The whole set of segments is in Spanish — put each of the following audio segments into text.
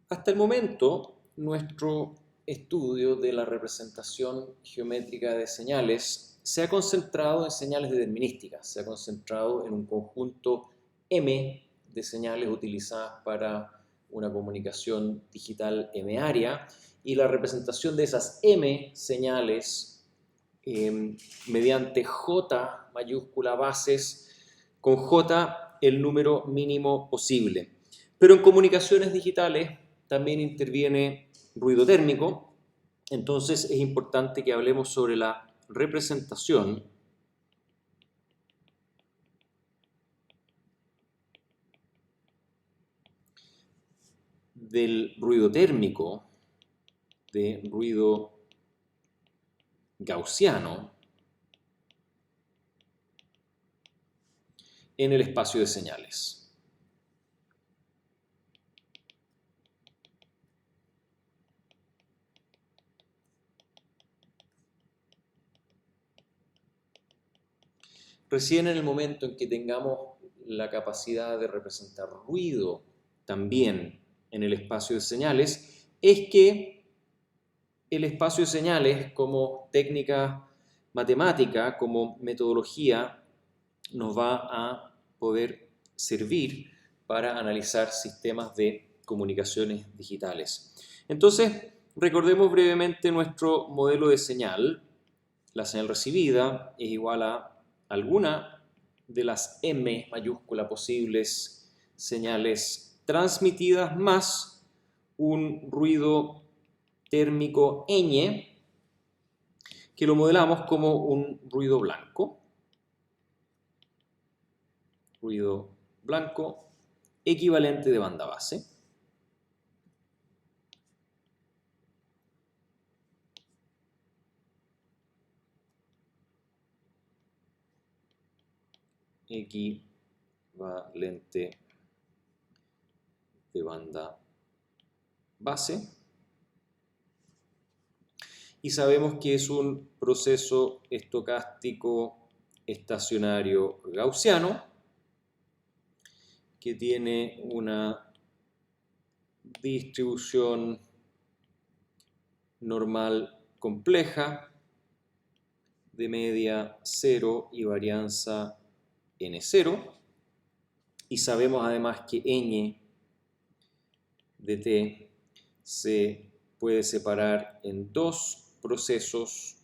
Hasta el momento, nuestro estudio de la representación geométrica de señales se ha concentrado en señales determinísticas, se ha concentrado en un conjunto M de señales utilizadas para una comunicación digital M-área, y la representación de esas M señales mediante J mayúscula bases, con J el número mínimo posible. Pero en comunicaciones digitales también interviene ruido térmico, entonces es importante que hablemos sobre la representación del ruido térmico, de ruido gaussiano, en el espacio de señales. Recién en el momento en que tengamos la capacidad de representar ruido también en el espacio de señales, es que el espacio de señales como técnica matemática, como metodología, nos va a poder servir para analizar sistemas de comunicaciones digitales. Entonces, recordemos brevemente nuestro modelo de señal. La señal recibida es igual a alguna de las M mayúscula posibles señales transmitidas más un ruido térmico ñ, que lo modelamos como un ruido blanco equivalente de banda base. Equivalente de banda base. Y sabemos que es un proceso estocástico estacionario gaussiano que tiene una distribución normal compleja de media 0 y varianza n0, y sabemos además que ñ de t se puede separar en dos procesos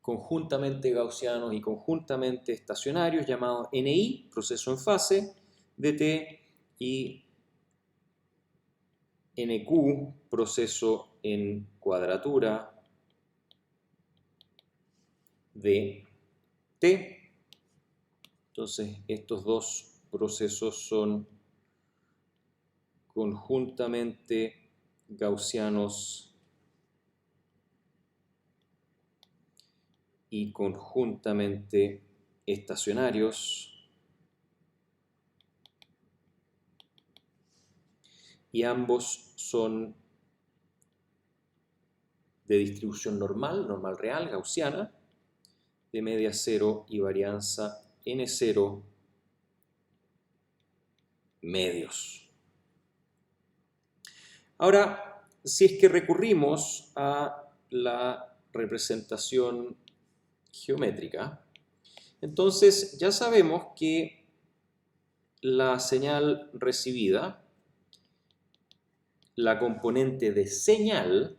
conjuntamente gaussianos y conjuntamente estacionarios llamados NI, proceso en fase de t, y NQ, proceso en cuadratura de t. Entonces, estos dos procesos son conjuntamente gaussianos y conjuntamente estacionarios, y ambos son de distribución normal real, gaussiana, de media 0 y varianza n0 medios. Ahora, si es que recurrimos a la representación geométrica, entonces ya sabemos que la señal recibida, la componente de señal,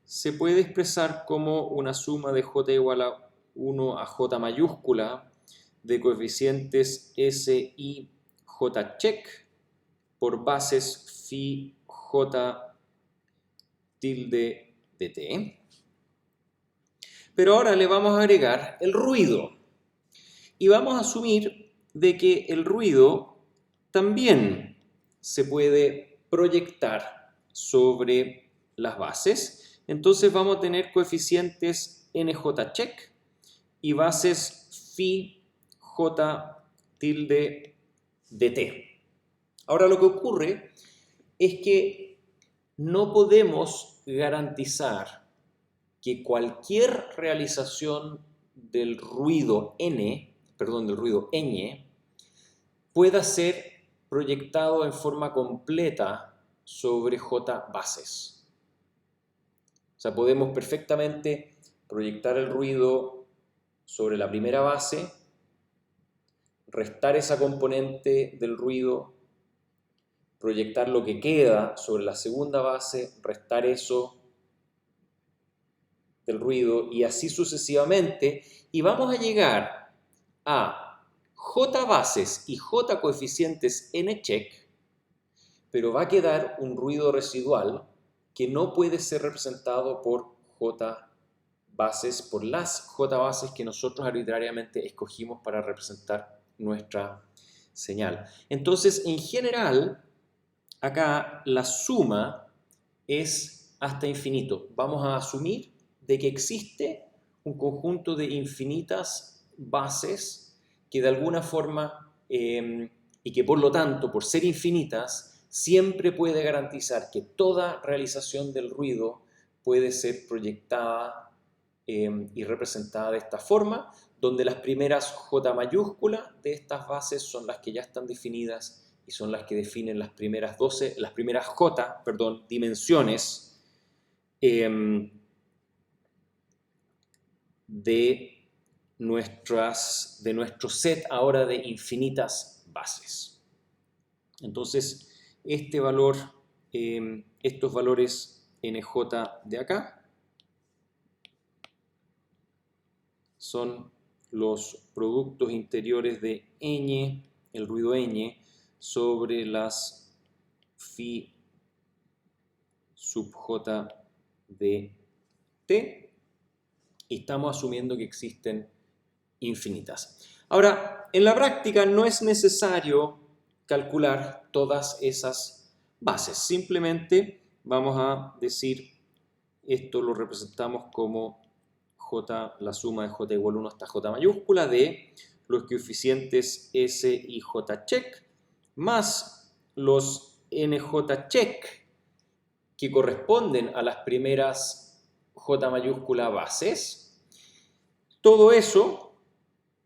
se puede expresar como una suma de j igual a 1 a j mayúscula de coeficientes s y j check por bases phi j tilde de t. Pero ahora le vamos a agregar el ruido y vamos a asumir de que el ruido también se puede proyectar sobre las bases. Entonces vamos a tener coeficientes nj check y bases phi j tilde de t. Ahora lo que ocurre es que no podemos garantizar que cualquier realización del ruido ñ, pueda ser proyectado en forma completa sobre J bases. O sea, podemos perfectamente proyectar el ruido sobre la primera base, restar esa componente del ruido, proyectar lo que queda sobre la segunda base, restar eso del ruido y así sucesivamente. Y vamos a llegar a J bases y J coeficientes n check, pero va a quedar un ruido residual que no puede ser representado por J bases, por las J bases que nosotros arbitrariamente escogimos para representar nuestra señal. Entonces, en general, acá la suma es hasta infinito. Vamos a asumir de que existe un conjunto de infinitas bases que de alguna forma, y que por lo tanto, por ser infinitas, siempre puede garantizar que toda realización del ruido puede ser proyectada y representada de esta forma, donde las primeras J mayúsculas de estas bases son las que ya están definidas y son las que definen las primeras J, dimensiones de nuestro set ahora de infinitas bases. Entonces, este valor, estos valores NJ de acá son los productos interiores de ñ, el ruido ñ, sobre las phi sub j de t, y estamos asumiendo que existen infinitas. Ahora, en la práctica no es necesario calcular todas esas bases, simplemente vamos a decir, esto lo representamos como J, la suma de J igual 1 hasta J mayúscula de los coeficientes S y J check más los NJ check que corresponden a las primeras J mayúscula bases. Todo eso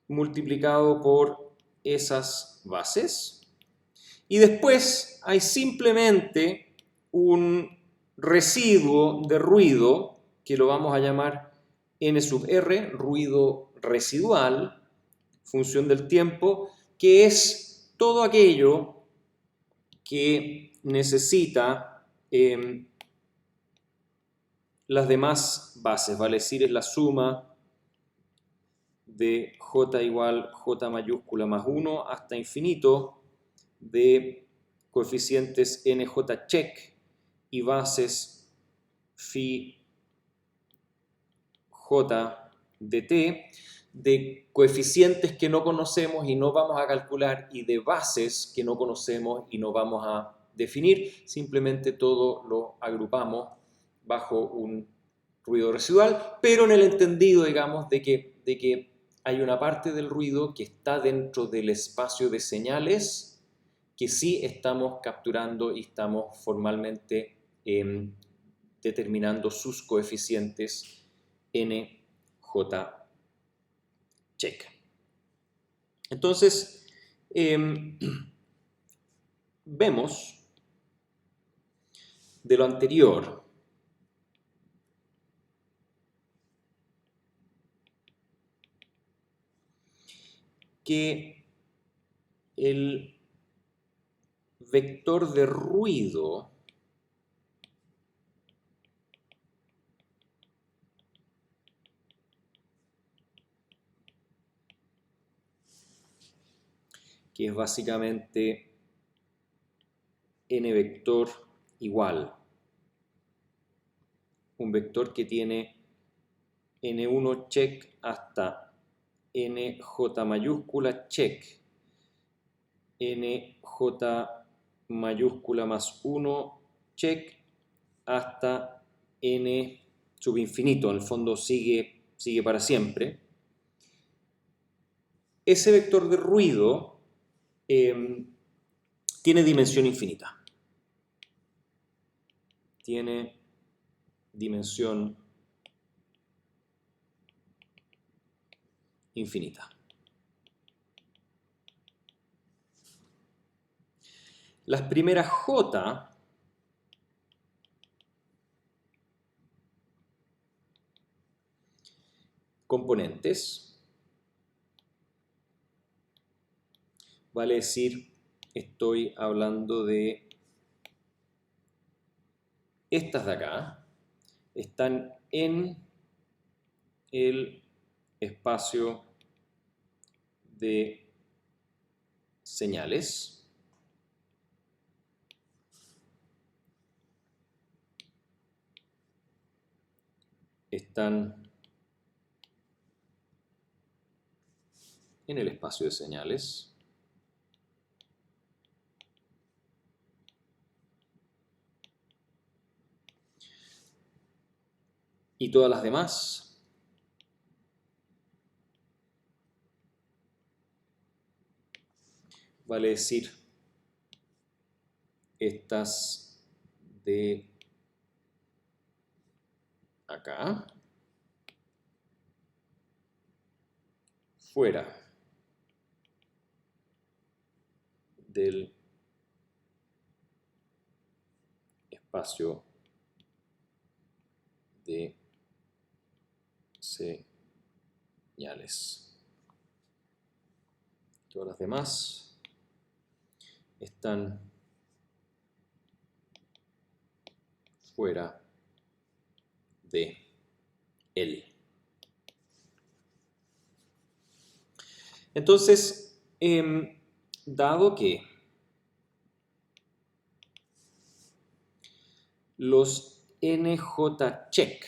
multiplicado por esas bases. Y después hay simplemente un residuo de ruido que lo vamos a llamar N sub R, ruido residual, función del tiempo, que es todo aquello que necesita las demás bases, vale decir, es la suma de J igual J mayúscula más 1 hasta infinito de coeficientes NJ check y bases phi J de t, de coeficientes que no conocemos y no vamos a calcular y de bases que no conocemos y no vamos a definir, simplemente todo lo agrupamos bajo un ruido residual, pero en el entendido, digamos, de que hay una parte del ruido que está dentro del espacio de señales que sí estamos capturando y estamos formalmente determinando sus coeficientes NJ check. Entonces, vemos de lo anterior que el vector de ruido que es básicamente n vector igual, un vector que tiene n1 check hasta nj mayúscula check, nj mayúscula más 1 check hasta n sub infinito, en el fondo sigue para siempre. Ese vector de ruido tiene dimensión infinita. Tiene dimensión infinita. Las primeras J componentes, vale decir, estoy hablando de estas de acá, están en el espacio de señales. Están en el espacio de señales. Y todas las demás vale decir estas de acá fuera del espacio de señales. Todas las demás están fuera de él. Entonces, dado que los NJ-check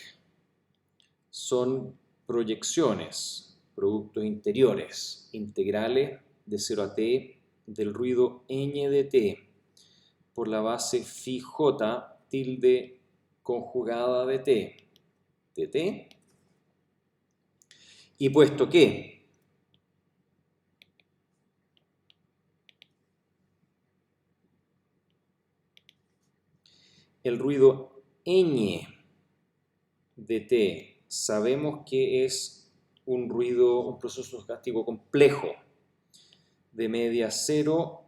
son proyecciones, productos interiores, integrales de 0 a t del ruido ñ de t por la base phi j tilde conjugada de t, dt, y puesto que el ruido ñ de t sabemos que es un proceso estocástico complejo de media 0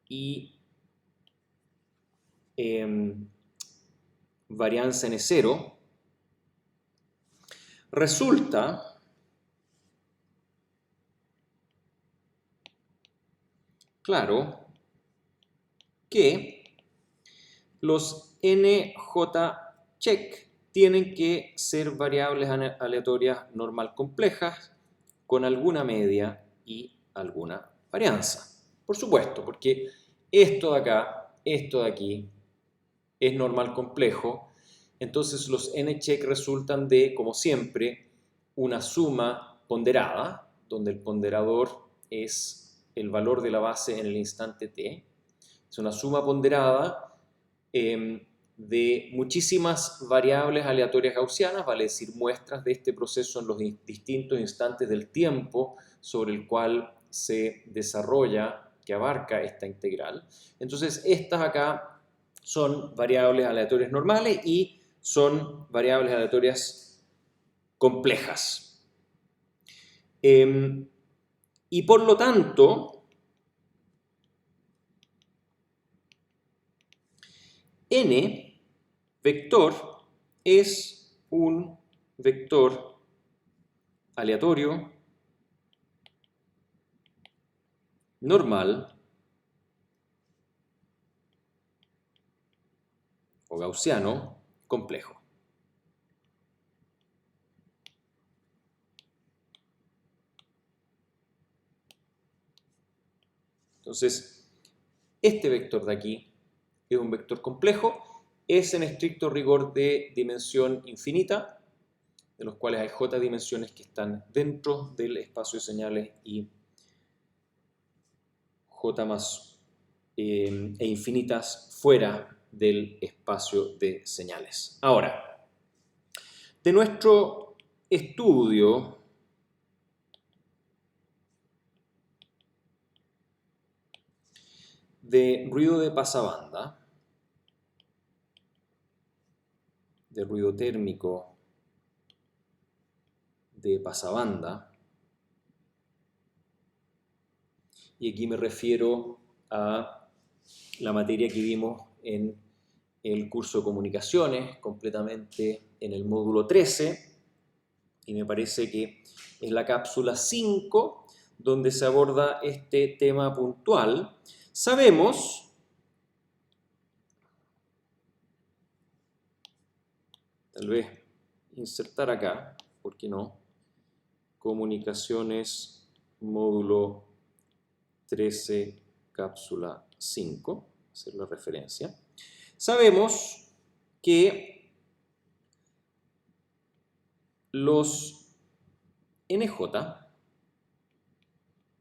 y varianza n0, resulta claro que los NJ-check tienen que ser variables aleatorias normal complejas con alguna media y alguna varianza. Por supuesto, porque esto de acá, esto de aquí, es normal complejo, entonces los n-check resultan de, como siempre, una suma ponderada, donde el ponderador es el valor de la base en el instante t. Es una suma ponderada de muchísimas variables aleatorias gaussianas, vale decir muestras de este proceso en los distintos instantes del tiempo sobre el cual se desarrolla, que abarca esta integral. Entonces, estas acá son variables aleatorias normales y son variables aleatorias complejas. Y por lo tanto, n vector es un vector aleatorio normal o gaussiano complejo. Entonces, este vector de aquí es un vector complejo, es en estricto rigor de dimensión infinita, de los cuales hay j dimensiones que están dentro del espacio de señales y j más e infinitas fuera del espacio de señales. Ahora, de nuestro estudio de ruido de pasabanda, de ruido térmico de pasabanda, y aquí me refiero a la materia que vimos en el curso de comunicaciones, completamente en el módulo 13, y me parece que es la cápsula 5 donde se aborda este tema puntual. Sabemos, tal vez insertar acá, ¿por qué no? Comunicaciones, módulo 13, cápsula 5, hacer la referencia. Sabemos que los NJ,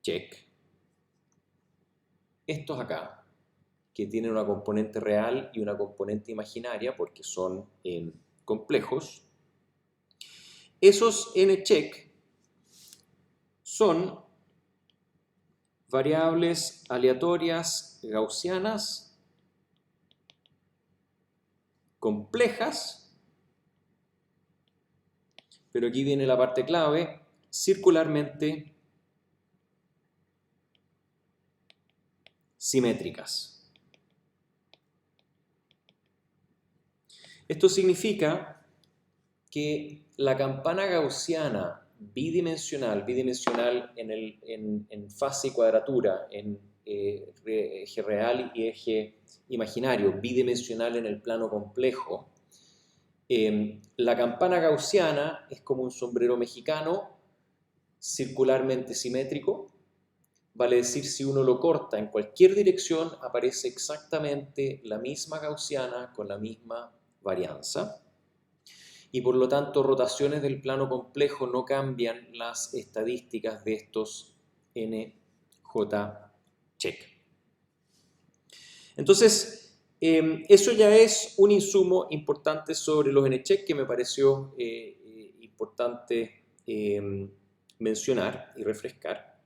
check, estos acá, que tienen una componente real y una componente imaginaria porque son complejos, esos n-check son variables aleatorias gaussianas complejas, pero aquí viene la parte clave, circularmente simétricas. Esto significa que la campana gaussiana bidimensional en fase y cuadratura, en eje real y eje imaginario, bidimensional en el plano complejo, la campana gaussiana es como un sombrero mexicano circularmente simétrico, vale decir, si uno lo corta en cualquier dirección aparece exactamente la misma gaussiana con la misma varianza y por lo tanto rotaciones del plano complejo no cambian las estadísticas de estos NJ-check. Entonces, eso ya es un insumo importante sobre los n-check que me pareció importante mencionar y refrescar.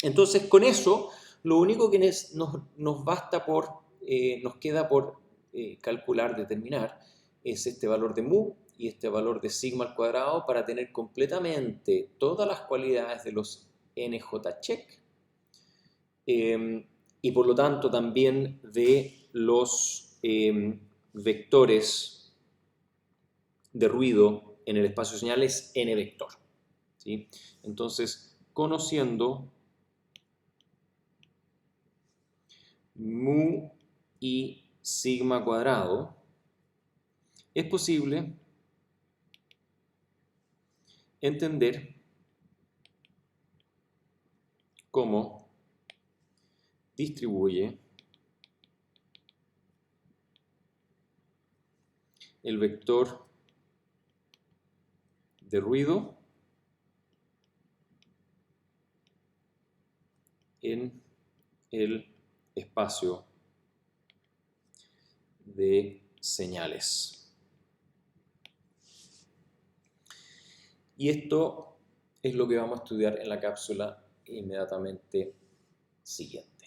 Entonces, con eso, lo único que nos queda por calcular, determinar, es este valor de mu y este valor de sigma al cuadrado para tener completamente todas las cualidades de los NJ-check y por lo tanto también de los vectores de ruido en el espacio de señales n-vector. ¿Sí? Entonces, conociendo mu y sigma cuadrado, es posible entender cómo distribuye el vector de ruido en el espacio de señales. Y esto es lo que vamos a estudiar en la cápsula inmediatamente siguiente.